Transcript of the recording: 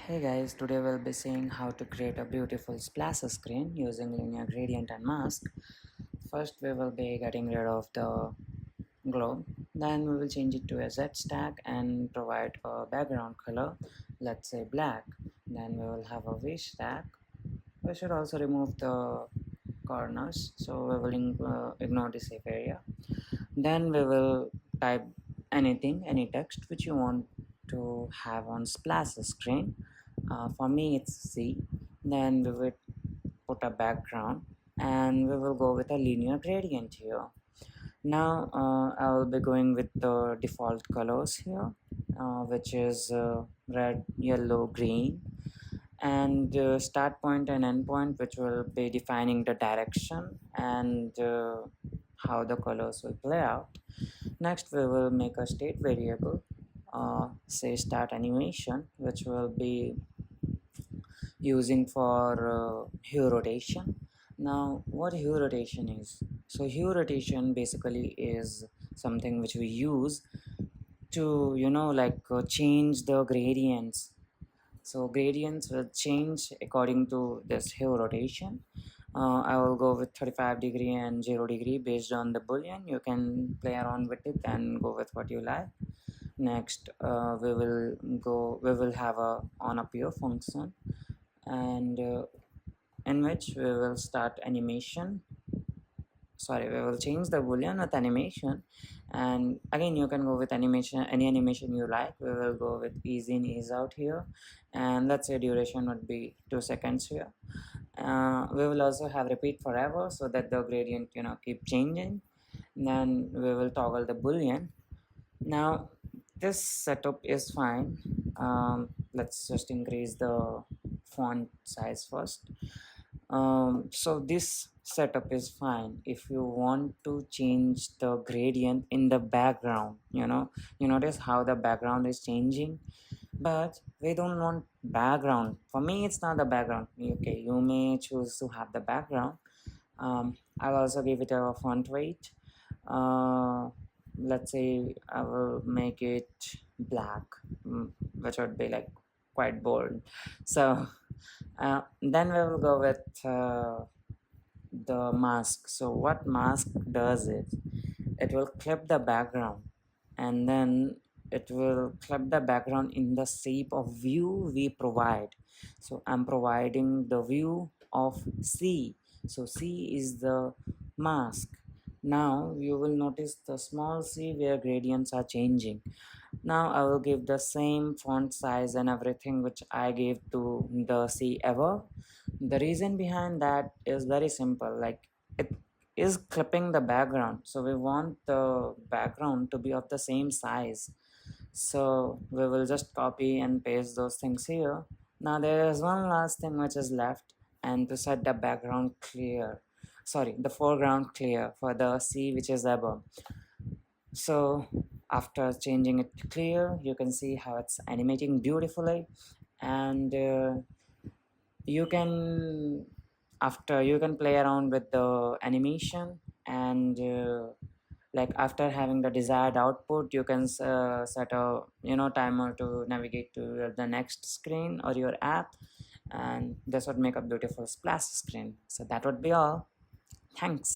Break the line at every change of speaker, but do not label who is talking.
Hey guys, today we'll be seeing how to create a beautiful splash screen using linear gradient and mask. First we will be getting rid of the globe, then we will change it to a ZStack and provide a background color, let's say black. Then we will have a VStack. We should also remove the corners, so we will ignore the safe area. Then we will type any text which you want to have on splash screen. For me it's C. Then we will put a background and we will go with a linear gradient here. Now I will be going with the default colors here, which is red, yellow, green, and start point and end point, which will be defining the direction and how the colors will play out. Next we will make a state variable, say startAnimation, which will be using for hueRotation. Now what hueRotation is? So hueRotation basically is something which we use to change the gradients. So gradients will change according to this hueRotation. I will go with 35° and 0° based on the boolean. You can play around with it and go with what you like. Next we will have a onAppear function, and in which we will start animation. We will change the boolean with animation, and again you can go with animation, any animation you like. We will go with ease in, ease out here, and let's say duration would be 2 seconds here. We will also have repeat forever so that the gradient keep changing. Then we will toggle the boolean. Now this setup is fine. Let's just increase the font size first. So this setup is fine if you want to change the gradient in the background. You notice how the background is changing, but we don't want background. For me it's not the background. Okay, you may choose to have the background. I'll also give it a font weight. Let's say I will make it black, which would be like quite bold. So then we will go with the mask. So what mask does is it will clip the background, and then it will clip the background in the shape of view we provide. So I'm providing the view of C. So C is the mask. Now you will notice the small c where gradients are changing. Now I will give the same font size and everything which I gave to the C ever. The reason behind that is very simple. Like, it is clipping the background, so we want the background to be of the same size. So we will just copy and paste those things here. Now there is one last thing which is left, and to set the background clear, the foreground clear for the C which is above. So after changing it to clear, you can see how it's animating beautifully, and you can play around with the animation, and like after having the desired output, you can set a timer to navigate to the next screen or your app, and this would make a beautiful splash screen. So that would be all. Thanks.